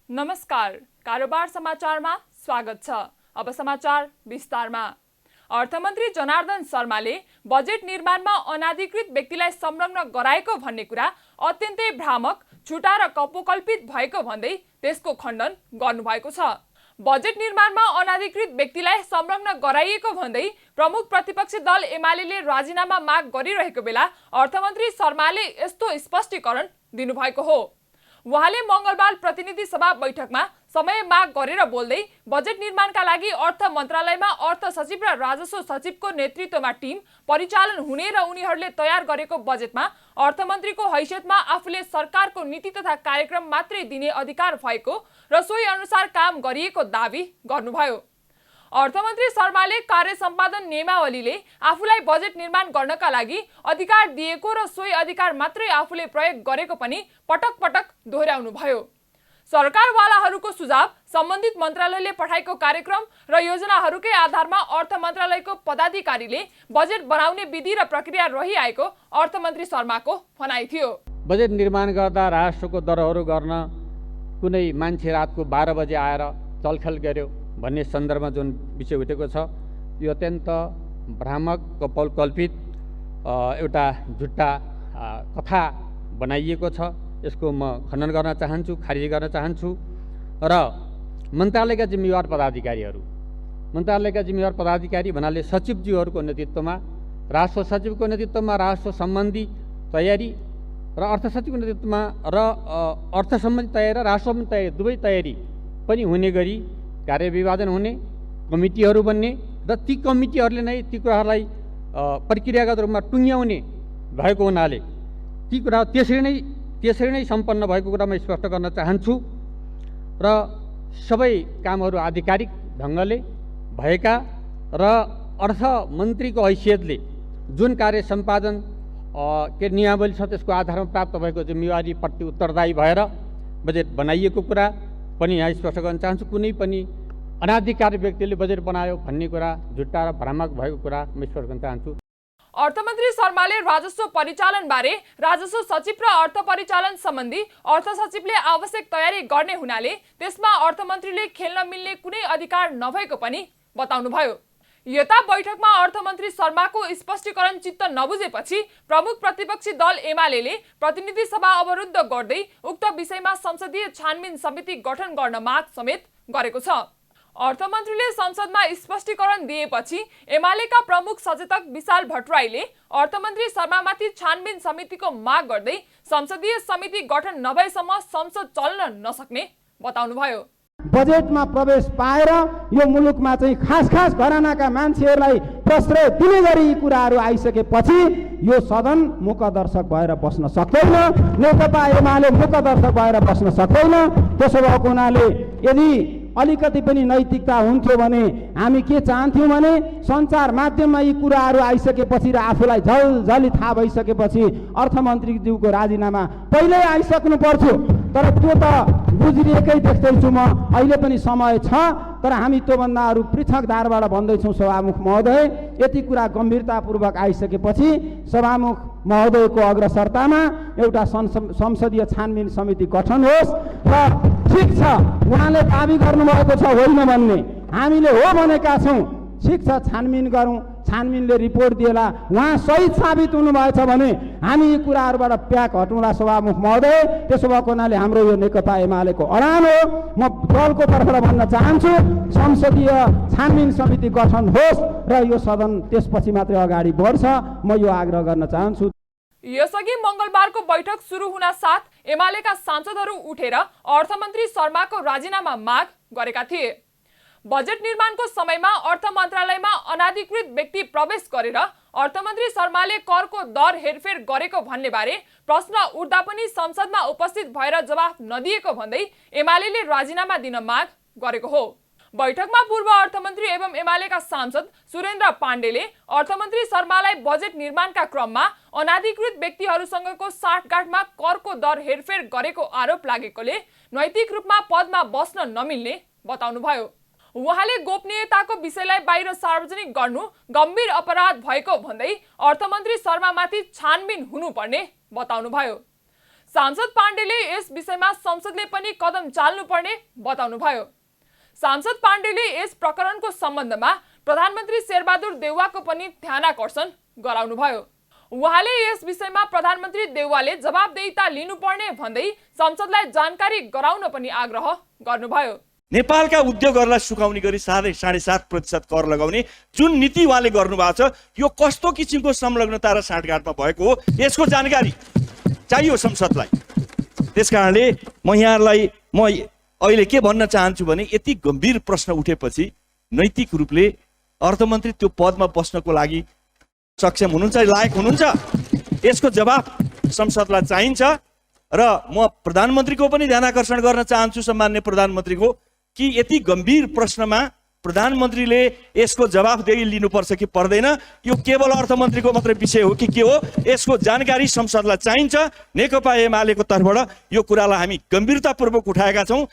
नमस्कार, कारोबार समाचारमा स्वागत छ। अब समाचार विस्तारमा। अर्थमन्त्री जनार्दन शर्माले बजेट निर्माणमा अनाधिकृत व्यक्तिलाई संलग्न गराएको भन्ने कुरा अत्यन्तै भ्रामक, झुटा र कपोकल्पित भएको भन्दै त्यसको खण्डन गर्नुभएको छ। बजेट निर्माणमा अनाधिकृत व्यक्तिलाई संलग्न गराइएको भन्दै प्रमुख प्रतिपक्षी दल एमालेले राजीनामा माग गरिरहेको बेला अर्थमन्त्री शर्माले यस्तो स्पष्टीकरण दिनुभएको हो। उहाँले मंगलबार प्रतिनिधि सभा बैठकमा समय माग गरेर बोल्दै बजेट निर्माणका लागि अर्थ मन्त्रालयमा अर्थ सचिव र राजस्व सचिवको नेतृत्वमा टिम परिचालन हुने र उनीहरूले तयार गरेको बजेटमा अर्थमन्त्रीको हैसियतमा आफूले सरकारको नीति तथा कार्यक्रम मात्रै दिने अधिकार भएको र सोही अनुसार काम गरिएको दावी गर्नुभयो। अर्थमन्त्री शर्माले कार्य सम्पादन नियमावलीले आफूलाई बजेट निर्माण गर्नका लागि अधिकार दिएको र सोही अधिकार मात्रै आफूले प्रयोग गरेको पनि पटक पटक दोहोर्याउनु भयो। सरकारवालाहरूको सुझाव सम्बन्धित मन्त्रालयले पठाएको कार्यक्रम र योजनाहरूकै आधारमा अर्थ मन्त्रालयको पदाधिकारीले बजेट बनाउने विधि र प्रक्रिया रहिआएको अर्थमन्त्री शर्माको भनाइ थियो। बजेट निर्माण गर्दा राष्ट्रको दरहरू गर्न कुनै मान्छे रातको 12 बजे आएर चलखेल गर्यो भन्ने सन्दर्भमा जुन विषय उठेको छ, यो अत्यन्त भ्रामक, कपोलकल्पित एउटा झुट्टा कथा बनाइएको छ। यसको म खण्डन गर्न चाहन्छु, खारिज गर्न चाहन्छु। र मन्त्रालयका जिम्मेवार पदाधिकारी भन्नाले सचिवज्यूहरूको नेतृत्वमा, राजस्व सचिवको नेतृत्वमा राजस्व सम्बन्धी तयारी र अर्थ सचिवको नेतृत्वमा र अर्थ सम्बन्धी तयारी र राजस्व सम्बन्धी तयारी दुवै तयारी पनि हुने गरी कार्यविभाजन हुने, कमिटीहरू बन्ने र ती कमिटीहरूले नै ती कुराहरूलाई प्रक्रियागत रूपमा टुङ्ग्याउने भएको हुनाले ती कुरा त्यसरी नै सम्पन्न भएको कुरा म स्पष्ट गर्न चाहन्छु। र सबै कामहरू आधिकारिक ढङ्गले भएका र अर्थमन्त्रीको हैसियतले जुन कार्य सम्पादन के नियमावली छ त्यसको आधारमा प्राप्त भएको जिम्मेवारीप्रति उत्तरदायी भएर बजेट बनाइएको कुरा पनि यहाँ स्पष्ट गर्न चाहन्छु। कुनै पनि अनाधिकारी व्यक्तिले बजेट बनायो भन्ने कुरा झुट्टा र भ्रामक भएको कुरा म स्पष्ट गर्न चाहन्छु। अर्थमन्त्री शर्माले राजस्व परिचालन बारे राजस्व सचिव र अर्थ परिचालन सम्बन्धी अर्थ सचिवले आवश्यक तयारी गर्ने हुनाले त्यसमा अर्थमन्त्रीले खेल्न मिल्ने कुनै अधिकार नभएको पनि बताउनुभयो। यता बैठकमा अर्थमन्त्री शर्माको स्पष्टीकरण चित्त नबुझेपछि प्रमुख प्रतिपक्षी दल एमालेले प्रतिनिधि सभा अवरुद्ध गर्दै उक्त विषयमा संसदीय छानबिन समिति गठन गर्न माग समेत गरेको छ। अर्थमन्त्रीले संसदमा स्पष्टीकरण दिएपछि एमालेका प्रमुख सचेतक विशाल भट्टराईले अर्थमन्त्री शर्मामाथि छानबिन समितिको माग गर्दै संसदीय समिति गठन नभएसम्म संसद चल्न नसक्ने बताउनुभयो। बजेटमा प्रवेश पाएर यो मुलुकमा चाहिँ खास घरानाका मान्छेहरूलाई प्रश्रय दिने गरी यी कुराहरू आइसकेपछि यो सदन मूकदर्शक भएर बस्न सक्दैन, नेकपा एमाले मूकदर्शक भएर बस्न सक्दैन। त्यसो भएको हुनाले यदि अलिकति पनि नैतिकता हुन्थ्यो भने हामी के चाहन्थ्यौँ भने सञ्चार माध्यममा यी कुराहरू आइसकेपछि र आफूलाई झलझली थाहा भइसकेपछि अर्थमन्त्रीज्यूको राजीनामा पहिल्यै आइसक्नु पर्थ्यो। तर त्यो त गुज्रिएकै देख्दैछु म। अहिले पनि समय छ, तर हामी त्योभन्दा अरू पृथक धारबाट भन्दैछौँ सभामुख महोदय, यति कुरा गम्भीरतापूर्वक आइसकेपछि सभामुख महोदयको अग्रसरतामा एउटा संसदीय छानबिन समिति गठन होस्। र ठिक छ, उहाँले दाबी गर्नुभएको छ होइन भन्ने, हामीले हो भनेका छौँ। ठिक छ, छानबिन गरौँ, छानबिनले रिपोर्ट दिएला, उहाँ सही साबित हुनुभएछ भने हामी यी कुराहरूबाट प्याक हटौँला सभामुख महोदय। त्यसो भएको हुनाले हाम्रो यो नेकपा एमालेको अडान हो। म दलको तर्फबाट भन्न चाहन्छु संसदीय छानबिन समिति गठन होस् र यो सदन त्यसपछि मात्रै अगाडि बढ्छ, म यो आग्रह गर्न चाहन्छु। यसअघि मंगलबारको बैठक सुरु हुन साथ एमालेका सांसदहरू उठेर अर्थमन्त्री शर्माको राजीनामा माग गरेका थिए। बजेट निर्माणको समयमा अर्थ मन्त्रालयमा अनाधिकृत व्यक्ति प्रवेश गरेर अर्थमन्त्री शर्माले करको दर हेरफेर गरेको भन्ने बारे प्रश्न उठ्दा पनि संसदमा उपस्थित भएर जवाफ नदिएको भन्दै एमालेले राजीनामा दिन माग गरेको हो। बैठकमा पूर्व अर्थमन्त्री एवं एमालेका सांसद सुरेन्द्र पाण्डेले अर्थमन्त्री शर्मालाई बजेट निर्माणका क्रममा अनाधिकृत व्यक्तिहरूसँगको साठगाँठमा करको दर हेरफेर गरेको आरोप लागेकोले नैतिक रूपमा पदमा बस्न नमिल्ने बताउनुभयो। उहाँले गोपनीयताको विषयलाई बाहिर सार्वजनिक गर्नु गम्भीर अपराध भएको भन्दै अर्थमन्त्री शर्मामाथि छानबिन हुनुपर्ने बताउनुभयो। सांसद पाण्डेले यस विषयमा संसदले पनि कदम चाल्नुपर्ने बताउनुभयो। सांसद पाण्डेले यस प्रकरणको सम्बन्धमा प्रधानमन्त्री शेरबहादुर देउवाको पनि ध्यानाकर्षण गराउनुभयो। उहाँले यस विषयमा प्रधानमन्त्री देउवाले जवाबदेहिता लिनुपर्ने भन्दै संसदलाई जानकारी गराउन पनि आग्रह गर्नुभयो। नेपालका उद्योगहरूलाई सुकाउने गरी 7.5% कर लगाउने जुन नीति उहाँले गर्नुभएको छ, यो कस्तो किसिमको संलग्नता र साँठगाँठमा भएको हो, यसको जानकारी चाहियो संसदलाई। त्यसकारणले म यहाँलाई अहिले के भन्न चाहन्छु भने, यति गम्भीर प्रश्न उठेपछि नैतिक रूपले अर्थमन्त्री त्यो पदमा बस्नको लागि सक्षम हुनुहुन्छ, लायक हुनुहुन्छ, यसको जवाब संसदलाई चाहिन्छ। र म प्रधानमन्त्रीको पनि ध्यानाकर्षण गर्न चाहन्छु, सम्माननीय प्रधानमन्त्रीको, कि यति गम्भीर प्रश्नमा प्रधानमन्त्रीले यसको जवाफदेही लिनुपर्छ कि पर्दैन, यो केवल अर्थमन्त्रीको मात्रै विषय हो कि के हो, यसको जानकारी संसदलाई चाहिन्छ। नेकपा एमालेको तर्फबाट यो कुरालाई हामी गम्भीरतापूर्वक उठाएका छौँ।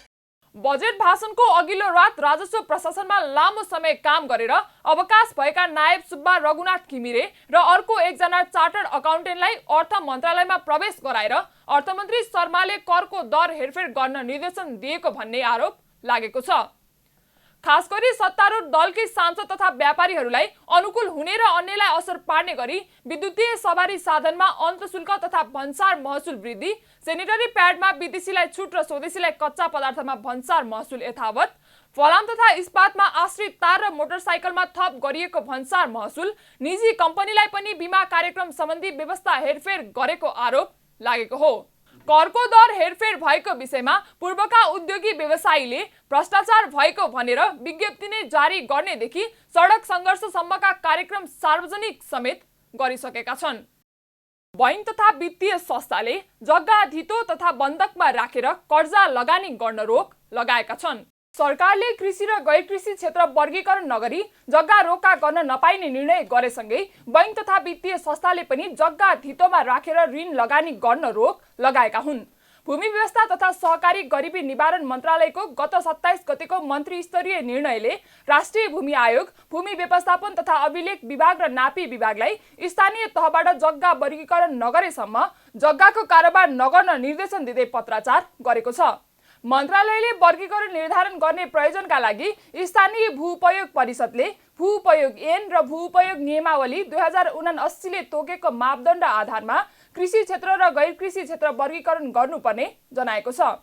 बजेट भाषणको अघिल्लो रात राजस्व प्रशासनमा लामो समय काम गरेर अवकाश भएका नायब सुब्बा रघुनाथ घिमिरे र अर्को एकजना चार्टर्ड अकाउन्टेन्टलाई अर्थ मन्त्रालयमा प्रवेश गराएर अर्थमन्त्री शर्माले करको दर हेरफेर गर्न निर्देशन दिएको भन्ने आरोप लागेको छ। खास गरी सत्तारूढ दलकै सांसद तथा व्यापारीहरूलाई अनुकूल हुने र अन्यलाई असर पार्ने गरी विद्युतीय सवारी साधनमा अन्तशुल्क तथा भन्सार महसुल वृद्धि, सेनिटरी प्याडमा विदेशीलाई छुट र स्वदेशीलाई कच्चा पदार्थमा भन्सार महसुल यथावत, फलाम तथा इस्पातमा आश्रित तार र मोटरसाइकलमा थप गरिएको भन्सार महसुल, निजी कम्पनीलाई पनि बिमा कार्यक्रम सम्बन्धी व्यवस्था हेरफेर गरेको आरोप लागेको हो। करको दर हेरफेर भएको विषयमा पूर्वका उद्योगी व्यवसायीले भ्रष्टाचार भएको भनेर विज्ञप्ति नै जारी गर्नेदेखि सडक सङ्घर्षसम्मका कार्यक्रम सार्वजनिक समेत गरिसकेका छन्। बैंक तथा वित्तीय संस्थाले जग्गा धितो तथा बन्धकमा राखेर कर्जा लगानी गर्न रोक लगाएका छन्। सरकारले कृषि र गैर कृषि क्षेत्र वर्गीकरण नगरी जग्गा रोका गर्न नपाइने निर्णय गरेसँगै बैंक तथा वित्तीय संस्थाले पनि जग्गा धितोमा राखेर ऋण लगानी गर्न रोक लगाएका हुन्। भूमि व्यवस्था तथा सहकारी गरिबी निवारण मन्त्रालयको गत 27 गतेको मन्त्री स्तरीय निर्णयले राष्ट्रिय भूमि आयोग, भूमि व्यवस्थापन तथा अभिलेख विभाग र नापी विभागलाई स्थानीय तहबाट जग्गा वर्गीकरण नगरेसम्म जग्गाको कारोबार नगर्न निर्देशन दिँदै पत्राचार गरेको छ। मन्त्रालयले वर्गीकरण निर्धारण गर्ने प्रयोजनका लागि स्थानीय भूउपयोग परिषदले भूउपयोग ऐन र भूउपयोग नियमावली 2079 ले तोकेको मापदण्ड आधारमा कृषि क्षेत्र र गैर कृषि क्षेत्र वर्गीकरण गर्नुपर्ने जनाएको छ।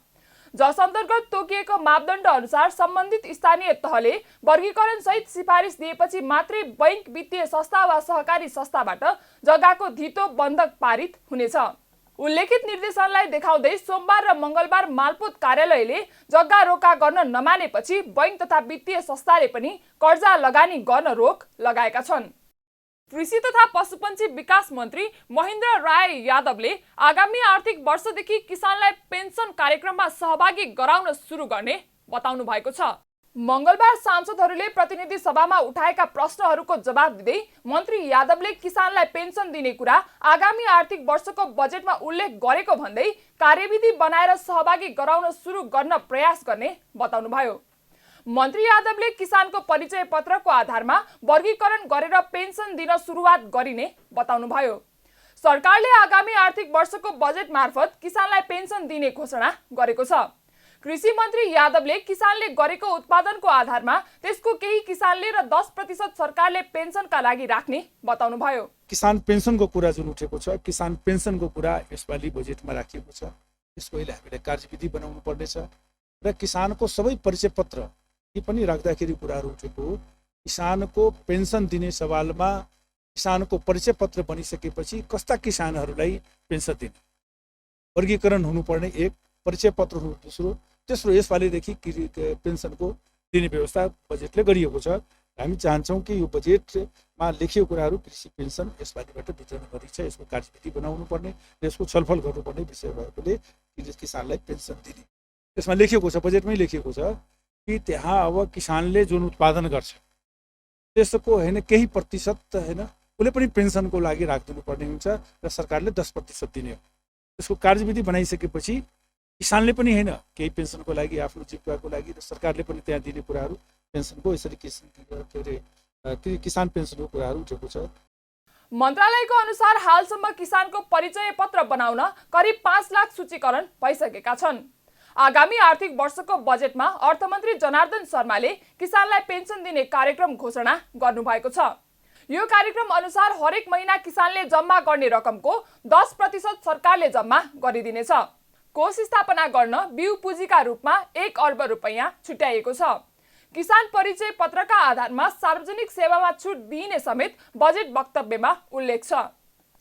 जस अन्तर्गत तोकिएको मापदण्ड अनुसार सम्बन्धित स्थानीय तहले वर्गीकरण सहित सिफारिस दिएपछि मात्रै बैंक, वित्तीय संस्था वा सहकारी संस्थाबाट जग्गाको धितो बन्धक पारित हुनेछ। उल्लेखित निर्देशनलाई देखाउँदै सोमबार र मंगलबार मालपोत कार्यालयले जग्गा रोका गर्न नमानेपछि बैंक तथा वित्तीय संस्थाले पनि कर्जा लगानी गर्न रोक लगाएका छन्। कृषि तथा पशुपन्छी विकास मन्त्री महेन्द्र राय यादवले आगामी आर्थिक वर्षदेखि किसानलाई पेन्सन कार्यक्रममा सहभागी गराउन सुरु गर्ने बताउनु भएको छ। मंगलबार सांसदहरूले प्रतिनिधि सभामा उठाएका प्रश्नहरूको जवाब दिँदै मन्त्री यादवले किसानलाई पेन्सन दिने कुरा आगामी आर्थिक वर्षको बजेटमा उल्लेख गरेको भन्दै कार्यविधि बनाएर सहभागी गराउन सुरु गर्न प्रयास गर्ने बताउनुभयो। मन्त्री यादवले किसानको परिचय पत्रको आधारमा वर्गीकरण गरेर पेन्सन दिन सुरुवात गरिने बताउनुभयो। सरकारले आगामी आर्थिक वर्षको बजेट मार्फत किसानलाई पेन्सन दिने घोषणा गरेको छ। कृषि मन्त्री यादवले किसानले गरेको उत्पादनको आधारमा त्यसको केही किसानले र 10% सरकारले पेन्सनका लागि राख्ने बताउनुभयो। किसान पेन्सनको कुरा जुन उठेको छ, किसान पेन्सनको कुरा यसपालि बजेटमा राखिएको छ। यसको अहिले हामीले कार्यविधि बनाउनु पर्नेछ र किसानको सबै परिचय पत्र यी पनि राख्दाखेरि कुराहरू उठेको हो। किसानको पेन्सन दिने सवालमा किसानको परिचय पत्र बनिसकेपछि कस्ता किसानहरूलाई पेन्सन दिने वर्गीकरण हुनुपर्ने एक, परिचय पत्र हुनु दोस्रो, तेस्रो यसपालिदेखि पेन्सनको दिने व्यवस्था बजेटले गरिएको छ। हामी चाहन्छौँ कि यो बजेटमा लेखिएको कुराहरू कृषि पेन्सन यसपालिबाट वितरण गरिन्छ, यसको कार्यविधि बनाउनु पर्ने र यसको छलफल गर्नुपर्ने विषय भएकोले किसानलाई पेन्सन दिने यसमा लेखिएको छ। बजेटमै लेखिएको छ कि त्यहाँ अब किसानले जुन उत्पादन गर्छ त्यसको होइन केही प्रतिशत होइन उसले पनि पेन्सनको लागि राखिदिनु पर्ने हुन्छ र सरकारले 10% दिने हो। त्यसको कार्यविधि बनाइसकेपछि किसानले पनि होइन केही पेन्सनको लागि आफ्नो जीविकाको लागि र सरकारले पनि त्यहाँ दिने कुराहरू पेन्सनको यसरी किसान पेन्सनको कुराहरू उठेको छ। मन्त्रालयको अनुसार हालसम्म किसानको परिचय पत्र बनाउन करिब 5 लाख सूचीकरण भइसकेका छन्। आगामी आर्थिक वर्षको बजेटमा अर्थमन्त्री जनार्दन शर्माले किसानलाई पेन्सन दिने कार्यक्रम घोषणा गर्नुभएको छ। यो कार्यक्रम अनुसार हरेक महिना किसानले जम्मा गर्ने रकमको 10% सरकारले जम्मा गरिदिनेछ। कोष स्थापना गर्न बिउ पुँजीका रूपमा 1 अर्ब रुपैयाँ छुट्याइएको छ। किसान परिचय पत्रका आधारमा सार्वजनिक सेवामा छुट दिइने समेत बजेट वक्तव्यमा उल्लेख छ।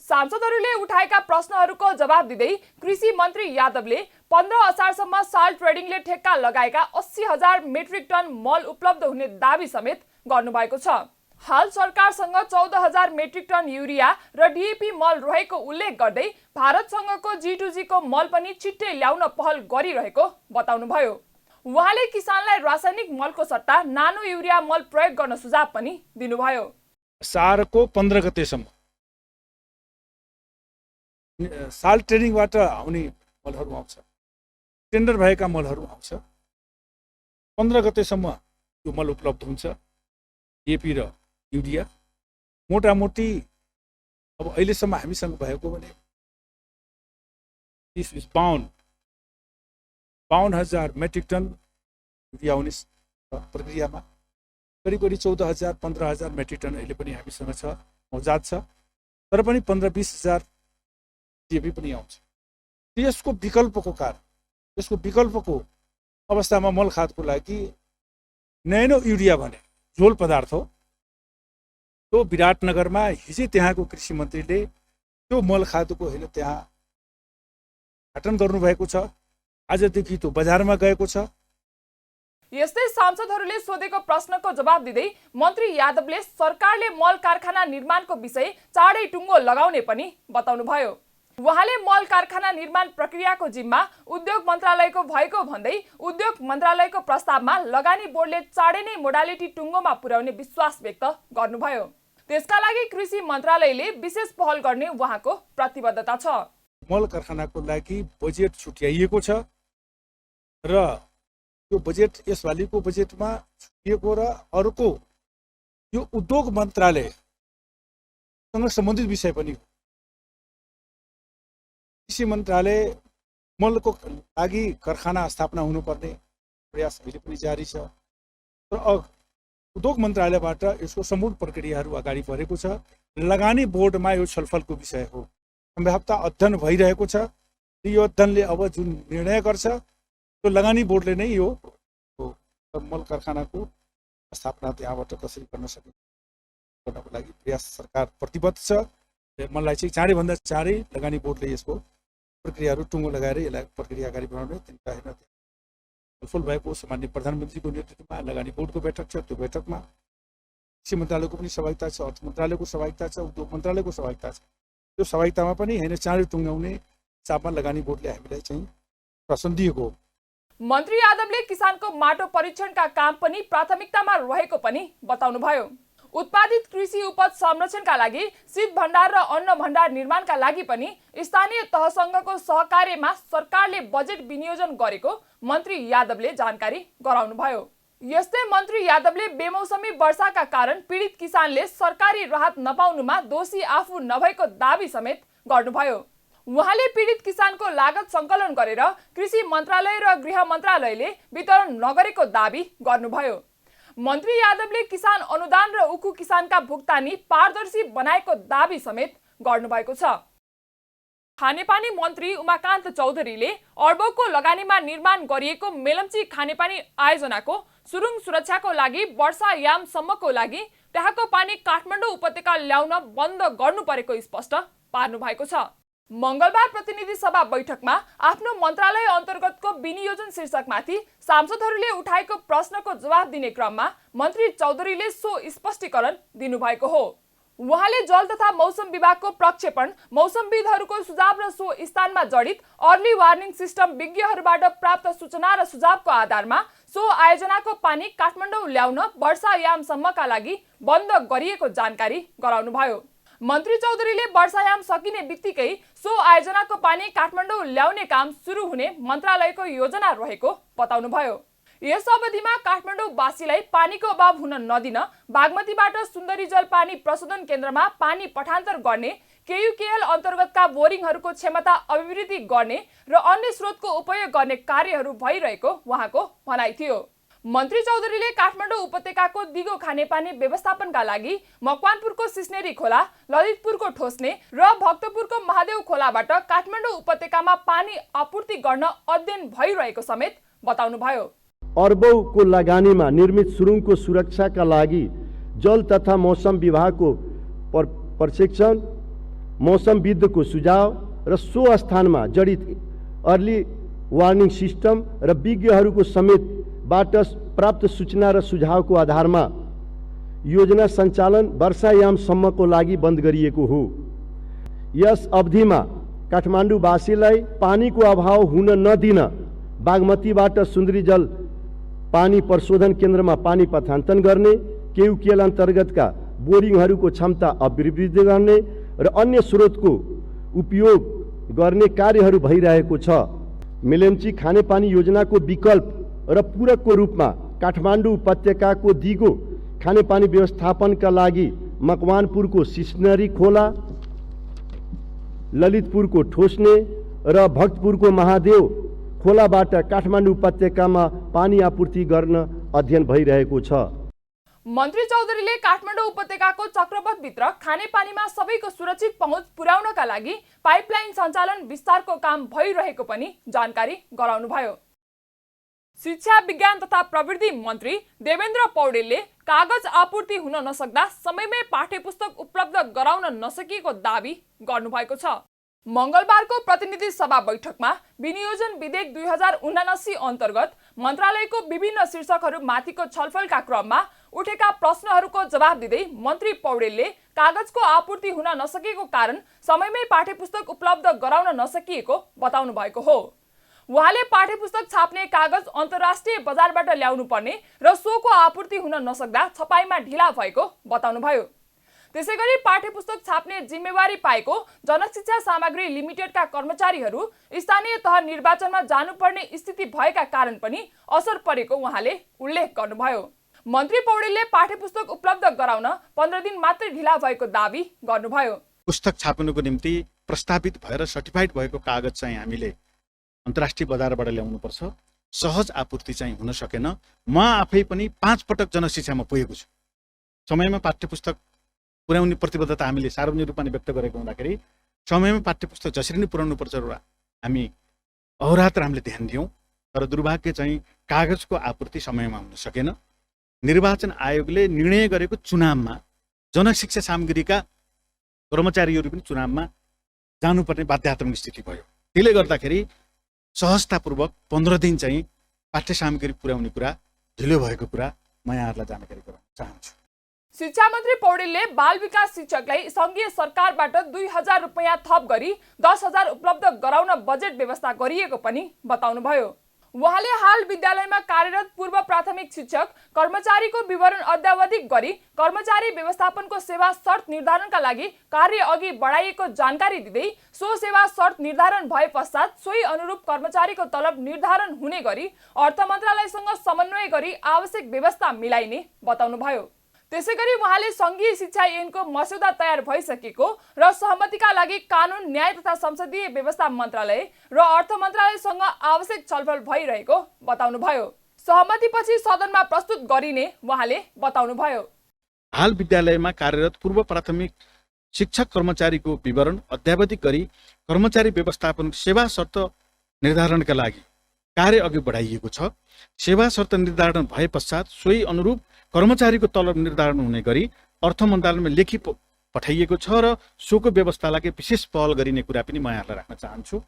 सांसदहरूले उठाएका प्रश्नहरूको जवाब दिँदै कृषि मन्त्री यादवले 15 असारसम्म साल ट्रेडिङले ठेक्का लगाएका 80,000 मेट्रिक टन मल उपलब्ध हुने दावी समेत गर्नुभएको छ। हाल सरकारसँग 14,000 मेट्रिक टन युरिया र डिएपी मल रहेको उल्लेख गर्दै भारतसँगको G2G को मल पनि छिट्टै ल्याउन पहल गरिरहेको बताउनुभयो। उहाँले किसानलाई रासायनिक मलको सट्टा नानो युरिया मल प्रयोग गर्न सुझाव पनि दिनुभयो। सारको 15 गतेसम्म साल ट्रेडिङबाट आउने मलहरू आउँछ, टेन्डर भएका मलहरू आउँछ। 15 गतेसम्म यो मल उपलब्ध हुन्छ। डिएपी र युरिया मोटामोटी अब अहिलेसम्म हामीसँग भएको भने 52,000 मेट्रिक टन युरिया आउने प्रक्रियामा, करिब 14,000 15,000 मेट्रिक टन अहिले पनि हामीसँग छ, मौजाद छ। तर पनि 15-20,000 डिएपी पनि आउँछ। यसको विकल्पको कारण, यसको विकल्पको अवस्थामा मल खादको लागि नैनो युरिया भने झोल पदार्थ हो। तो विराटनगरमा हिजै त्यहाँको कृषि मन्त्रीले त्यो मल खादको होइन त्यहाँ उद्घाटन गर्नुभएको छ। आजदेखि त्यो बजारमा गएको छ। यस्तै सांसदहरूले सोधेको प्रश्नको जवाब दिँदै मन्त्री यादवले सरकारले मल कारखाना निर्माणको विषय चाँडै टुङ्गो लगाउने पनि बताउनुभयो। उहाँले मल कारखाना निर्माण प्रक्रियाको जिम्मा उद्योग मन्त्रालयको भएको भन्दै उद्योग मन्त्रालयको प्रस्तावमा लगानी बोर्डले चाँडै नै मोडालिटी टुङ्गोमा पुर्याउने विश्वास व्यक्त गर्नुभयो। त्यसका लागि कृषि मन्त्रालयले विशेष पहल गर्ने उहाँको प्रतिबद्धता छ। मल कारखानाको लागि बजेट छुट्याइएको छ र यो बजेट यसपालिको बजेटमा छुटिएको र अर्को यो उद्योग मन्त्रालयसँग सम्बन्धित विषय पनि हो। कृषि मन्त्रालय मलको लागि कारखाना स्थापना हुनुपर्ने प्रयास अहिले पनि जारी छ र उद्योग मन्त्रालयबाट यसको सम्पूर्ण प्रक्रियाहरू अगाडि बढेको छ। लगानी बोर्डमा यो छलफलको विषय हो। सम्भाव्यता अध्ययन भइरहेको छ। यो अध्ययनले अब जुन निर्णय गर्छ त्यो लगानी बोर्डले नै यो मल कारखानाको स्थापना त्यहाँबाट कसरी गर्न सकिन्छ गर्नको लागि प्रयास सरकार प्रतिबद्ध छ। मलाई चाहिँ चाँडैभन्दा चाँडै लगानी बोर्डले यसको प्रक्रियाहरू टुङ्गो लगाएर यसलाई प्रक्रिया अगाडि बढाउने तिनका होइन छलफल भएको सामान्य प्रधानमन्त्रीको नेतृत्वमा लगानी बोर्डको बैठक छ। त्यो बैठकमा कृषि मन्त्रालयको पनि सहभागिता छ, अर्थ मन्त्रालयको सहभागिता छ, उद्योग मन्त्रालयको सहभागिता छ। त्यो सहभागितामा पनि होइन चाँडै टुङ्गाउने हिसाबमा लगानी बोर्डले हामीलाई चाहिँ प्रश्न दिएको हो। मन्त्री यादवले किसानको माटो परीक्षणका काम पनि प्राथमिकतामा रहेको पनि बताउनुभयो। उत्पादित कृषि उपज संरक्षणका लागि शीत भण्डार र अन्न भण्डार निर्माणका लागि पनि स्थानीय तहसँगको सहकार्यमा सरकारले बजेट विनियोजन गरेको मन्त्री यादवले जानकारी गराउनुभयो। यस्तै मन्त्री यादवले बेमौसमी वर्षाका कारण पीडित किसानले सरकारी राहत नपाउनुमा दोषी आफू नभएको दावी समेत गर्नुभयो। उहाँले पीडित किसानको लागत सङ्कलन गरेर कृषि मन्त्रालय र गृह मन्त्रालयले वितरण नगरेको दावी गर्नुभयो। मन्त्री यादवले किसान अनुदान र उखु किसानका भुक्तानी पारदर्शी बनाएको दावी समेत गर्नुभएको छ। खानेपानी मन्त्री उमाकान्त चौधरीले अर्बौंको लगानीमा निर्माण गरिएको मेलम्ची खानेपानी आयोजनाको सुरुङ सुरक्षाको लागि वर्षायामसम्मको लागि त्यहाँको पानी काठमाडौँ उपत्यका ल्याउन बन्द गर्नु परेको स्पष्ट पार्नु भएको छ। मंगलबार प्रतिनिधि सभा बैठकमा आफ्नो मन्त्रालय अन्तर्गतको विनियोजन शीर्षकमाथि सांसदहरूले उठाएको प्रश्नको जवाब दिने क्रममा मन्त्री चौधरीले सो स्पष्टीकरण दिनुभएको हो। उहाँले जल तथा मौसम विभागको प्रक्षेपण, मौसमविदहरूको सुझाव र सो स्थानमा जडित अर्ली वार्निङ सिस्टम विज्ञहरूबाट प्राप्त सूचना र सुझावको आधारमा सो आयोजनाको पानी काठमाडौँ ल्याउन वर्षायामसम्मका लागि बन्द गरिएको जानकारी गराउनुभयो। मन्त्री चौधरीले वर्षायाम सकिने बित्तिकै सो आयोजनाको पानी काठमाडौँ ल्याउने काम सुरु हुने मन्त्रालयको योजना रहेको बताउनुभयो। यस अवधिमा काठमाडौँवासीलाई पानीको अभाव हुन नदिन बागमतीबाट सुन्दरी जल पानी प्रशोधन केन्द्रमा पानी पठान्तर गर्ने, केयुकेएल अन्तर्गतका बोरिङहरूको क्षमता अभिवृद्धि गर्ने र अन्य स्रोतको उपयोग गर्ने कार्यहरू भइरहेको उहाँको भनाइ थियो। मन्त्री चौधरीले काठमाडौँ उपत्यकाको दिगो खानेपानी व्यवस्थापनका लागि मकवानपुरको सिस्नेरी खोला, ललितपुरको ठोस्ने र भक्तपुरको महादेव खोलाबाट काठमाडौँ उपत्यकामा पानी आपूर्ति गर्न अध्ययन भइरहेको समेत बताउनुभयो। अर्बौंको लगानीमा निर्मित सुरुङको सुरक्षाका लागि जल तथा मौसम विभागको प्रशिक्षण, मौसमविदको सुझाव र सो स्थानमा जडित अर्ली वार्निङ सिस्टम र विज्ञहरूको समेतबाट प्राप्त सूचना र सुझावको आधारमा योजना सञ्चालन वर्षायामसम्मको लागि बन्द गरिएको हो। यस अवधिमा काठमाडौँवासीलाई पानीको अभाव हुन नदिन बागमतीबाट सुन्दरी जल पानी प्रशोधन केन्द्रमा पानी पठान्तरण गर्ने, केयुकेएल अन्तर्गतका बोरिङहरूको क्षमता अभिवृद्धि गर्ने र अन्य स्रोतको उपयोग गर्ने कार्यहरू भइरहेको छ। मेलम्ची खानेपानी योजनाको विकल्प र पूरकको रूपमा काठमाडौँ उपत्यकाको दिगो खानेपानी व्यवस्थापनका लागि मकवानपुरको सिस्नरी खोला, ललितपुरको ठोस्ने र भक्तपुरको महादेव खोलाबाट काठमाडौँ उपत्यकामा पानी आपूर्ति गर्न अध्ययन भइरहेको छ। मन्त्री चौधरीले काठमाडौँ उपत्यकाको चक्रपथभित्र खानेपानीमा सबैको सुरक्षित पहुँच पुर्याउनका लागि पाइपलाइन सञ्चालन विस्तारको काम भइरहेको पनि जानकारी गराउनुभयो। शिक्षा, विज्ञान तथा प्रविधि मन्त्री देवेन्द्र पौडेलले कागज आपूर्ति हुन नसक्दा समयमै पाठ्यपुस्तक उपलब्ध गराउन नसकिएको दावी गर्नुभएको छ। मंगलबारको प्रतिनिधि सभा बैठकमा विनियोजन विधेयक 2079 अन्तर्गत मन्त्रालयको विभिन्न शीर्षकहरू माथिको छलफलका क्रममा उठेका प्रश्नहरूको जवाब दिँदै मन्त्री पौडेलले कागजको आपूर्ति हुन नसकेको कारण समयमै पाठ्यपुस्तक उपलब्ध गराउन नसकिएको बताउनु भएको हो। उहाँले पाठ्यपुस्तक छाप्ने कागज अन्तर्राष्ट्रिय बजारबाट ल्याउनु पर्ने र सोको आपूर्ति हुन नसक्दा छपाईमा ढिला भएको बताउनुभयो। त्यसैगरी पाठ्यपुस्तक छाप्ने जिम्मेवारी पाएको जनशिक्षा सामग्री लिमिटेडका कर्मचारीहरू स्थानीय तह निर्वाचनमा जानुपर्ने स्थिति भएका कारण पनि असर परेको उहाँले उल्लेख गर्नुभयो। मन्त्री पौडेलले पाठ्यपुस्तक उपलब्ध गराउन 15 दिन मात्रै ढिला भएको दावी गर्नुभयो। पुस्तक छाप्नुको निम्ति प्रस्तावित भएर सर्टिफाइड भएको कागज चाहिँ हामीले अन्तर्राष्ट्रिय बजारबाट ल्याउनुपर्छ। सहज आपूर्ति चाहिँ हुन सकेन। म आफै पनि 5 पटक जनशिक्षामा पुगेको छु। समयमा पाठ्यपुस्तक पुर्याउने प्रतिबद्धता हामीले सार्वजनिक रूपमा व्यक्त गरेको हुँदाखेरि समयमा पाठ्यपुस्तक जसरी नै पुर्याउनु पर्छ हामी अहोरात्र हामीले ध्यान दियौँ। तर दुर्भाग्य चाहिँ कागजको आपूर्ति समयमा हुन सकेन। निर्वाचन आयोगले निर्णय गरेको चुनावमा जनशिक्षा सामग्रीका कर्मचारीहरू पनि चुनावमा जानुपर्ने बाध्यात्मक स्थिति भयो। त्यसले गर्दाखेरि सहजतापूर्वक 15 दिन चाहिँ पाठ्य सामग्री पुर्याउने कुरा ढिलो भएको कुरा म यहाँहरूलाई जानकारी गराउन चाहन्छु। शिक्षा मन्त्री पौडेलले बाल विकास शिक्षकलाई सङ्घीय सरकारबाट 2000 रुपैयाँ थप गरी 10,000 उपलब्ध गराउन बजेट व्यवस्था गरिएको पनि बताउनुभयो। उहाँले हाल विद्यालयमा कार्यरत पूर्व प्राथमिक शिक्षक कर्मचारीको विवरण अद्यावधिक गरी कर्मचारी व्यवस्थापनको सेवा शर्त निर्धारणका लागि कार्य अघि बढाइएको जानकारी दिँदै सो सेवा शर्त निर्धारण भए पश्चात सोही अनुरूप कर्मचारीको तलब निर्धारण हुने गरी अर्थ मन्त्रालयसँग समन्वय गरी आवश्यक व्यवस्था मिलाइने बताउनुभयो। त्यसैगरी उहाँले सङ्घीय शिक्षा ऐनको मस्यौदा तयार भइसकेको र सहमतिका लागि कानुन, न्याय तथा संसदीय व्यवस्था मन्त्रालय र अर्थ मन्त्रालयसँग आवश्यक छलफल भइरहेको बताउनुभयो। सहमतिपछि सदनमा प्रस्तुत गरिने उहाँले बताउनुभयो। हाल विद्यालयमा कार्यरत पूर्व प्राथमिक शिक्षक कर्मचारीको विवरण अद्यावधिक गरी कर्मचारी व्यवस्थापन सेवा शर्त निर्धारणका लागि कार्य अघि बढाइएको छ। सेवा शर्त निर्धारण भए पश्चात सोही अनुरूप कर्मचारीको तलब निर्धारण हुने गरी अर्थ मन्त्रालयमा लेखी पठाइएको छ र सोको व्यवस्थालाई विशेष पहल गरिने कुरा पनि म यहाँलाई राख्न चाहन्छु।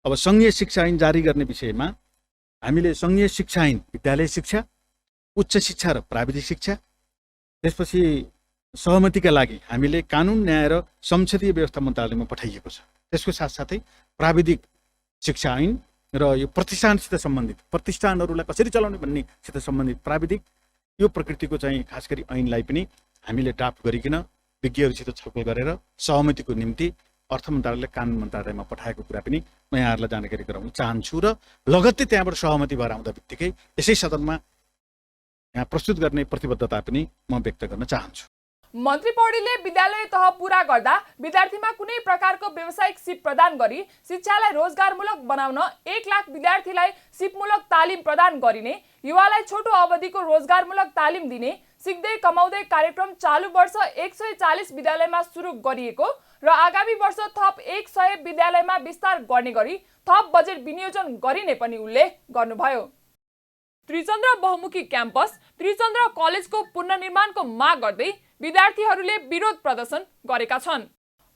अब सङ्घीय शिक्षा ऐन जारी गर्ने विषयमा हामीले सङ्घीय शिक्षा ऐन विद्यालय शिक्षा, उच्च शिक्षा र प्राविधिक शिक्षा, त्यसपछि सहमतिका लागि हामीले कानुन, न्याय र संसदीय व्यवस्था मन्त्रालयमा पठाइएको छ। त्यसको साथसाथै प्राविधिक शिक्षा ऐन र यो प्रतिष्ठानसित सम्बन्धित प्रतिष्ठानहरूलाई कसरी चलाउने भन्नेसित सम्बन्धित प्राविधिक यो प्रकृतिको चाहिँ खास गरी ऐनलाई पनि हामीले ड्राफ्ट गरिकन विज्ञहरूसित छलफल गरेर सहमतिको निम्ति अर्थ मन्त्रालयले कानुन मन्त्रालयमा पठाएको कुरा पनि म यहाँहरूलाई जानकारी गराउन चाहन्छु र लगत्तै त्यहाँबाट सहमति भएर आउँदा बित्तिकै यसै सदनमा यहाँ प्रस्तुत गर्ने प्रतिबद्धता पनि म व्यक्त गर्न चाहन्छु। मन्त्री पौडेलले विद्यालय तह पूरा गर्दा विद्यार्थीमा कुनै प्रकारको व्यावसायिक सिप प्रदान गरी शिक्षालाई रोजगारमूलक बनाउन 1 लाख विद्यार्थीलाई सिपमूलक तालिम प्रदान गरिने, युवालाई छोटो अवधिको रोजगारमूलक तालिम दिने, सिक्दै कमाउँदै कार्यक्रम चालु वर्ष 140 विद्यालयमा सुरु गरिएको र आगामी वर्ष थप 100 विद्यालयमा विस्तार गर्ने गरी थप बजेट विनियोजन गरिने पनि उल्लेख गर्नुभयो। त्रिचन्द्र बहुमुखी क्याम्पस त्रिचन्द्र कलेजको पुनर्निर्माणको माग गर्दै विद्यार्थीहरूले विरोध प्रदर्शन गरेका छन्।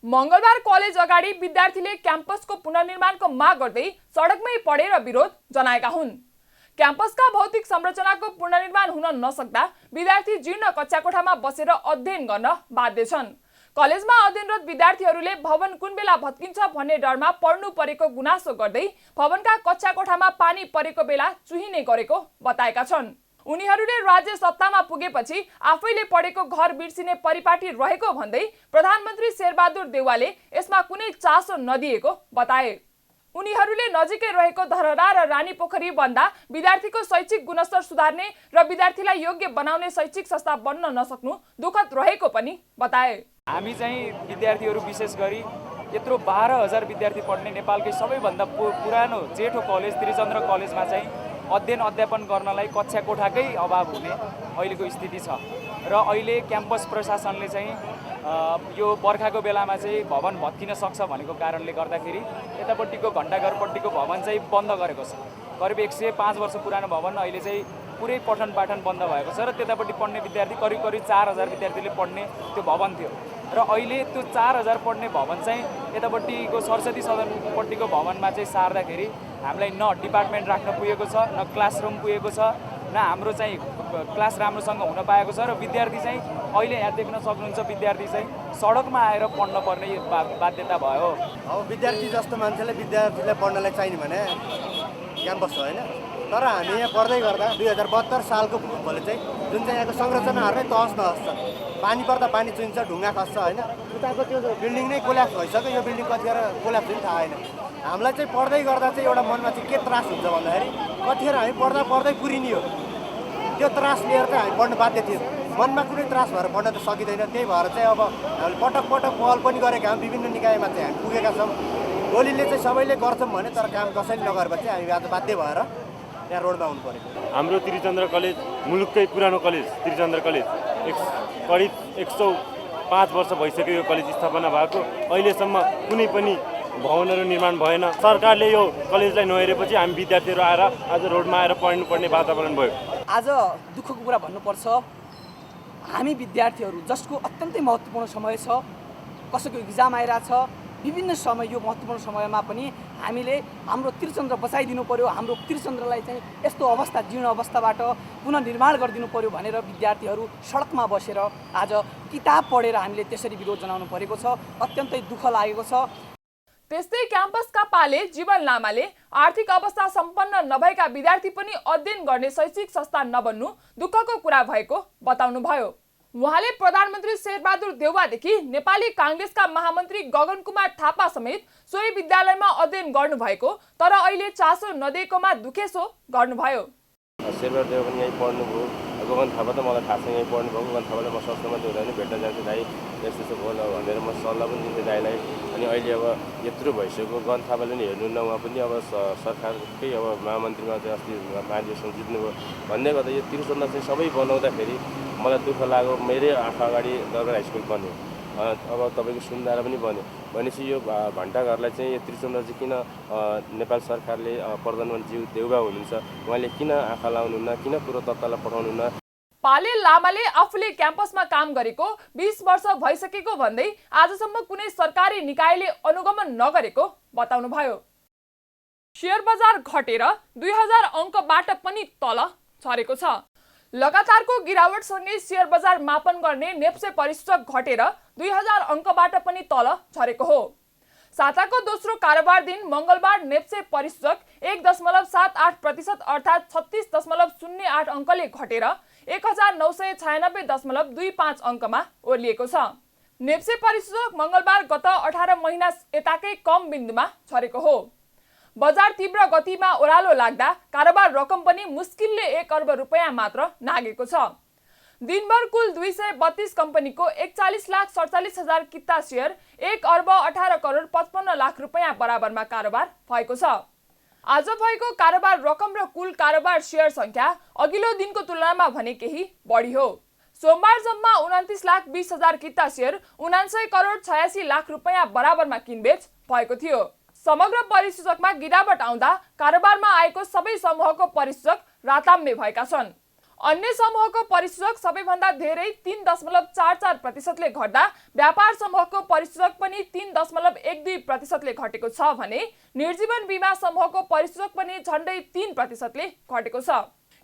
मंगलबार कलेज अगाडि विद्यार्थीले क्याम्पसको पुनर्निर्माणको माग गर्दै सडकमै पडेर विरोध जनाएका हुन्। क्याम्पसका भौतिक संरचनाको पुनर्निर्माण हुन नसक्दा विद्यार्थी जीर्ण कक्षाकोठामा बसेर अध्ययन गर्न बाध्य छन्। कलेजमा अध्ययनरत विद्यार्थीहरूले भवन कुन बेला भत्किन्छ भन्ने डरमा पढ्नु परेको गुनासो गर्दै भवनका कक्षाकोठामा पानी परेको बेला चुहिने गरेको बताएका छन्। उनीहरूले राज्य सत्तामा पुगेपछि आफैले पढेको घर बिर्सिने परिपाटी रहेको भन्दै प्रधानमन्त्री शेरबहादुर देउवाले यसमा कुनै चासो नदिएको बताए। उनीहरूले नजिकै रहेको धरहरा र रानी पोखरी भन्दा विद्यार्थीको शैक्षिक गुणस्तर सुधार्ने र विद्यार्थीलाई योग्य बनाउने शैक्षिक संस्था बन्न नसक्नु दुःखद रहेको पनि बताए। हामी चाहिँ विद्यार्थीहरू विशेष गरी यत्रो 12,000 विद्यार्थी पढ्ने नेपालकै सबैभन्दा पुरानो जेठो कलेज त्रिचन्द्र कलेजमा चाहिँ अध्ययन अध्यापन गर्नलाई कक्षा कोठाकै अभाव हुने अहिलेको स्थिति छ र अहिले क्याम्पस प्रशासनले चाहिँ यो बर्खाको बेलामा चाहिँ भवन भत्किन सक्छ भनेको कारणले गर्दाखेरि यतापट्टिको घण्टाघरपट्टिको भवन चाहिँ बन्द गरेको छ। करिब 105 वर्ष पुरानो भवन अहिले चाहिँ पुरै पठन पाठन बन्द भएको छ र त्यतापट्टि पढ्ने विद्यार्थी करिब 4000 विद्यार्थीले पढ्ने त्यो भवन थियो र अहिले त्यो 4000 पढ्ने भवन चाहिँ यतापट्टिको सरस्वती सदनपट्टिको भवनमा चाहिँ सार्दाखेरि हामीलाई न डिपार्टमेन्ट राख्न पुगेको छ, न क्लासरुम पुगेको छ, न हाम्रो चाहिँ क्लास राम्रोसँग हुन पाएको छ र विद्यार्थी चाहिँ अहिले यहाँ देख्न सक्नुहुन्छ विद्यार्थी चाहिँ सडकमा आएर पढ्न पर्ने बाध्यता भयो। अब विद्यार्थी जस्तो मान्छेले विद्यार्थीलाई पढ्नलाई चाहिने भने क्याम्पस हो होइन, तर हामी यहाँ पढ्दै गर्दा 2072 सालको भूकम्पले चाहिँ जुन चाहिँ यहाँको संरचनाहरू नै तहस नहस छ, पानी पर्दा पानी चुहिन्छ, ढुङ्गा खस्छ होइन, उताको त्यो बिल्डिङ नै कोल्याप्स भइसक्यो, यो बिल्डिङ कतिखेर कोल्याप्स पनि थाहा होइन। हामीलाई चाहिँ पढ्दै गर्दा चाहिँ एउटा मनमा चाहिँ के त्रास हुन्छ भन्दाखेरि कतिखेर हामी पढ्दा पढ्दै पुरिने हो, त्यो त्रास लिएर चाहिँ हामी पढ्न बाध्य थियौँ। मनमा कुनै त्रास भएर पढ्न त सकिँदैन, त्यही भएर चाहिँ अब हामीले पटक पटक पहल पनि गरेका छौँ, विभिन्न निकायमा चाहिँ हामी पुगेका छौँ। गोलीले चाहिँ सबैले गर्छौँ भने तर काम कसैले नगरेपछि हामी आज बाध्य भएर यहाँ रोडमा आउनु पऱ्यो। हाम्रो त्रिचन्द्र कलेज मुलुककै पुरानो कलेज त्रिचन्द्र कलेज करिब 105 वर्ष भइसक्यो यो कलेज स्थापना भएको, अहिलेसम्म कुनै पनि भवनहरू निर्माण भएन। सरकारले यो कलेजलाई नहेरेपछि हामी विद्यार्थीहरू आएर आज रोडमा आएर पढ्नुपर्ने वातावरण भयो। आज दुःखको कुरा भन्नुपर्छ, हामी विद्यार्थीहरू जसको अत्यन्तै महत्त्वपूर्ण समय छ, कसैको इक्जाम आइरहेछ, विभिन्न समय यो महत्त्वपूर्ण समयमा पनि हामीले हाम्रो त्रिचन्द्र बचाइदिनु पर्यो, हाम्रो त्रिचन्द्रलाई चाहिँ यस्तो अवस्था जीर्ण अवस्थाबाट पुनर्निर्माण गरिदिनु पर्यो भनेर विद्यार्थीहरू सडकमा बसेर आज किताब पढेर हामीले त्यसरी विरोध जनाउनु परेको छ। अत्यन्तै दुःख लागेको छ। त्यस्तै क्याम्पसका पाले जीवन लामाले आर्थिक अवस्था सम्पन्न नभएका विद्यार्थी पनि अध्ययन गर्ने शैक्षिक संस्था नबन्नु दुःखको कुरा भएको बताउनुभयो। उहाँले प्रधानमन्त्री शेरबहादुर देउवादेखि नेपाली काङ्ग्रेसका महामन्त्री गगन कुमार थापा समेत सोही विद्यालयमा अध्ययन गर्नुभएको तर अहिले चासो नदिएकोमा दुखेसो गर्नुभयो। शेरबहादुर देउवा पनि यहीँ पढ्नुभयो, गगन थापा त मलाई थाहा छैन यहीँ पढ्नुभयो। गगन थापालाई म सस्तोमा देउँदा पनि भेट्न जान्थेँ, दाइ यस्तो यस्तो बोल भनेर म सल्लाह पनि दिन्थेँ दाइलाई। अनि अहिले अब यत्रो भइसक्यो, गगन थापाले पनि हेर्नु न, उहाँ पनि अब सरकारकै अब महामन्त्रीमा चाहिँ अस्ति महाधिवेशन जित्नुभयो भन्दै गर्दा यो त्रिचन्द्र चाहिँ सबै बनाउँदाखेरि मलाई दुःख लाग्यो। मेरै आँखा अगाडि दरबार हाई स्कुल बन्यो, अब तपाईँको सुन्दारा पनि बन्यो भनेपछि यो घण्टाघरलाई चाहिँ यो त्रिचन्द्र चाहिँ किन नेपाल सरकारले प्रधानमन्त्री देउवा हुनुहुन्छ उहाँले किन आँखा लाउनुहुन्न, किन पुरो तत्त्वलाई पठाउनुहुन्न। पाले लामाले आफूले क्याम्पसमा काम गरेको 20 वर्ष भइसकेको भन्दै आजसम्म कुनै सरकारी निकायले अनुगमन नगरेको बताउनुभयो। शेयर बजार घटेर 2000 अङ्कबाट पनि तल झरेको छ। लगातारको गिरावटसँगै शेयर बजार मापन गर्ने नेप्से परिसूचक घटेर 2000 अङ्कबाट पनि तल झरेको हो। साताको दोस्रो कारोबार दिन मंगलबार नेप्से परिसूचक 1.78% अर्थात् 36.08 अङ्कले घटेर 1996.25 अङ्कमा ओर्लिएको छ। नेप्से परिसूचक मङ्गलबार गत 18 महिना यताकै कम बिन्दुमा छरेको हो। बजार तीव्र गतिमा ओह्रालो लाग्दा कारोबार रकम पनि मुस्किलले 1 अर्ब रुपैयाँ मात्र नागेको छ। दिनभर कुल 232 कम्पनीको 41,47,000 किता सेयर 1 अर्ब 18 करोड 55 लाख रुपैयाँ बराबरमा कारोबार भएको छ। आज भएको कारोबार रकम र कुल कारोबार सेयर संख्या अघिल्लो दिनको तुलनामा भने केही बढी हो। सोमबार जम्मा 29,20,000 किता सेयर 79 करोड 86 लाख रुपैयाँ बराबरमा किनबेच भएको थियो। समग्र परिसूचकमा गिरावट आउँदा कारोबारमा आएको सबै समूहको परिसूचक राताम्य भएका छन्। अन्य समूहको परिसूचक सबैभन्दा धेरै 3.44% घट्दा व्यापार समूहको परिसूचक पनि 3.12% घटेको छ भने निर्जीवन बीमा समूहको परिसूचक पनि झन्डै 3% घटेको छ।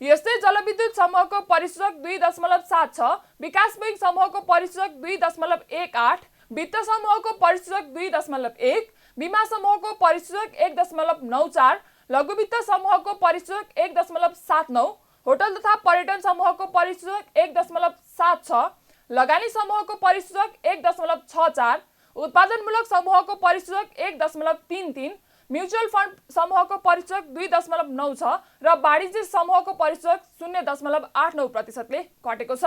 यस्तै जलविद्युत समूहको परिसूचक 2.76, विकास बैंक समूहको परिसूचक 2.18, वित्त समूहको परिसूचक 2.1, बीमा समूहको परिसूचक 1.94, लघुवित्त समूहको परिसूचक 1.79, होटल तथा पर्यटन समूहको परिसूचक 1.76, लगानी समूहको परिसूचक 1.64, उत्पादनमूलक समूहको परिसूचक 1.33, म्युचुअल फन्ड समूहको परिसूचक 2.96 र वाणिज्य समूहको परिसूचक 0.89% घटेको छ।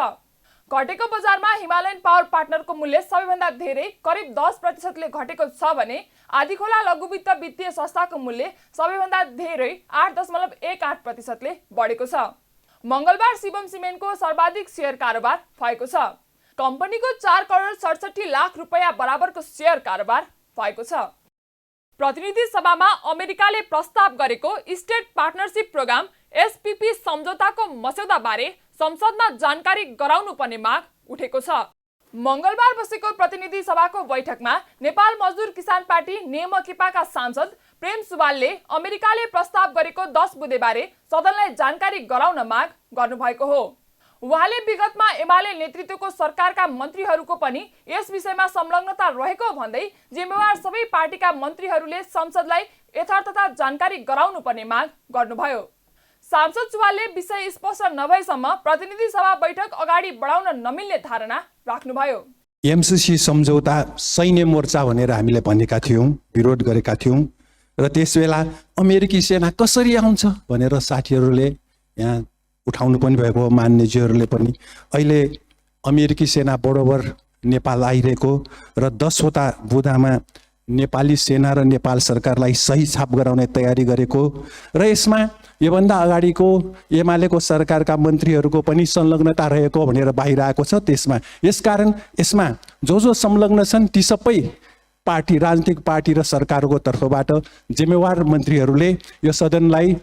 घटेको बजारमा हिमालयन पावर पार्टनरको मूल्य सबैभन्दा धेरै करिब 10% घटेको छ भने आदिखोला लघुवित्त वित्तीय संस्थाको मूल्य सबैभन्दा धेरै 8.18% बढेको छ। मङ्गलबार शिवम सिमेन्टको सर्वाधिक सेयर कारोबार भएको छ। कम्पनीको 4 करोड 67 लाख रुपैयाँ बराबरको सेयर कारोबार भएको छ। प्रतिनिधि सभामा अमेरिकाले प्रस्ताव गरेको स्टेट पार्टनरशिप प्रोग्राम एसपीपी सम्झौताको मस्यौदाबारे संसदमा जानकारी गराउनु पर्ने माग उठेको छ। मङ्गलबार बसेको प्रतिनिधि सभाको बैठकमा नेपाल मजदुर किसान पार्टी नेमकेपाका सांसद प्रेम सुवालले अमेरिकाले प्रस्ताव गरेको 10 बुँदेबारे सदनलाई जानकारी गराउन माग गर्नुभएको हो। उहाँले विगतमा एमाले नेतृत्वको सरकारका मन्त्रीहरूको पनि यस विषयमा संलग्नता रहेको भन्दै जिम्मेवार सबै पार्टीका मन्त्रीहरूले संसदलाई यथार्थता जानकारी गराउनु पर्ने माग गर्नुभयो। सांसद सुवालले विषय स्पष्ट नभएसम्म प्रतिनिधि सभा बैठक अगाडि बढाउन नमिल्ने धारणा राख्नुभयो। एमसीसी सम्झौता सैन्य मोर्चा भनेर हामीले भनेका थियौँ, विरोध गरेका थियौँ र त्यसबेला अमेरिकी सेना कसरी आउँछ भनेर साथीहरूले यहाँ उठाउनु पनि भएको, मान्यजीहरूले पनि। अहिले अमेरिकी सेना बरोबर नेपाल आइरहेको र 10वटा बुँदामा नेपाली सेना र नेपाल सरकारलाई सही छाप गराउने तयारी गरेको र यसमा योभन्दा अगाडिको एमालेको सरकारका मन्त्रीहरूको पनि संलग्नता रहेको भनेर बाहिर आएको छ। यसकारण यसमा जो संलग्न छन् ती सबै पार्टी, राजनीतिक पार्टी र सरकारको तर्फबाट जिम्मेवार मन्त्रीहरूले यो सदनलाई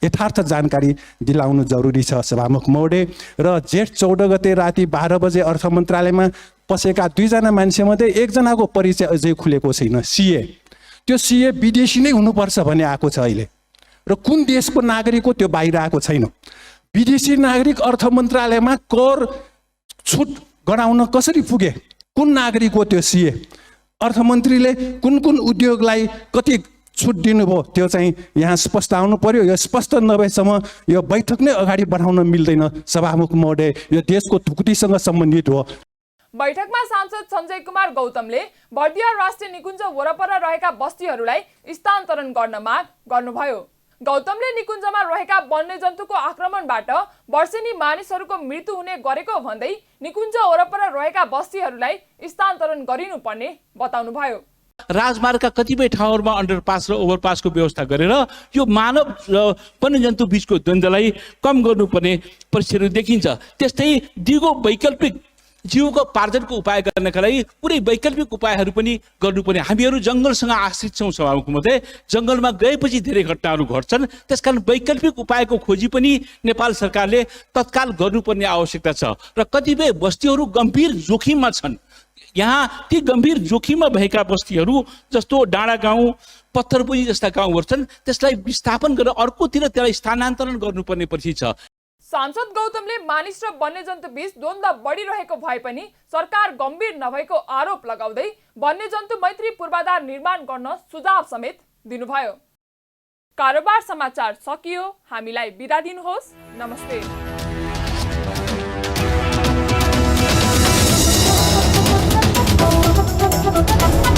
यथार्थ जानकारी दिलाउनु जरुरी छ। सभामुख महोदय, र जेठ 14 गते राति 12 बजे अर्थ मन्त्रालयमा पसेका 2 जना मान्छेमध्ये 1 जनाको परिचय अझै खुलेको छैन। सीए, त्यो सीए विदेशी नै हुनुपर्छ भन्ने आएको छ अहिले, र कुन देशको नागरिक हो त्यो बाहिर आएको छैन। विदेशी नागरिक अर्थ मन्त्रालयमा कर छुट गराउन कसरी पुगे? कुन नागरिक हो त्यो सीए? अर्थमन्त्रीले कुन कुन उद्योगलाई कति छुट दिनुभयो त्यो चाहिँ यहाँ स्पष्ट आउनु पर्यो। यो स्पष्ट नभएसम्म यो बैठक नै अगाडि बढाउन मिल्दैन। सभामुख महोदय, यो देशको ढुकुटीसँग सम्बन्धित हो। बैठकमा सांसद सञ्जय कुमार गौतमले बर्दिया राष्ट्रिय निकुञ्ज वरपर रहेका बस्तीहरूलाई स्थानान्तरण गर्न माग गर्नुभयो। गौतमले निकुञ्जमा रहेका वन्यजन्तुको आक्रमणबाट वर्षेनी मानिसहरूको मृत्यु हुने गरेको भन्दै निकुञ्ज वरपर रहेका बस्तीहरूलाई स्थानान्तरण गरिनुपर्ने बताउनुभयो। राजमार्गका कतिपय ठाउँहरूमा अन्डरपास र ओभरपासको व्यवस्था गरेर यो मानव र वन्यजन्तु बीचको द्वन्द्वलाई कम गर्नुपर्ने परिस्थितिहरू देखिन्छ। त्यस्तै दिगो वैकल्पिक जीविकोपार्जनको उपाय गर्नका लागि पुरै वैकल्पिक उपायहरू पनि गर्नुपर्ने। हामीहरू जङ्गलसँग आश्रित छौँ। सभामुख महोदय, जङ्गलमा गएपछि धेरै घटनाहरू घट्छन्। त्यसकारण वैकल्पिक उपायको खोजी पनि नेपाल सरकारले तत्काल गर्नुपर्ने आवश्यकता छ र कतिपय बस्तीहरू गम्भीर जोखिममा छन्। यहाँ ती गम्भीर जोखिममा भएका बस्तीहरू जस्तो डाँडा गाउँ, पत्थरपुरी जस्ता गाउँहरू छन्, त्यसलाई विस्थापन गरेर अर्कोतिर त्यसलाई स्थानान्तरण गर्नुपर्ने परिस्थिति छ। सांसद गौतमले मानिस र वन्यजन्तु बीच द्वन्द्व बढिरहेको भए पनि सरकार गम्भीर नभएको आरोप लगाउँदै वन्यजन्तु मैत्री पूर्वाधार निर्माण गर्न सुझाव समेत दिनुभयो। कारोबार समाचार सकियो। हामीलाई बिदा दिनुहोस्। नमस्ते। है।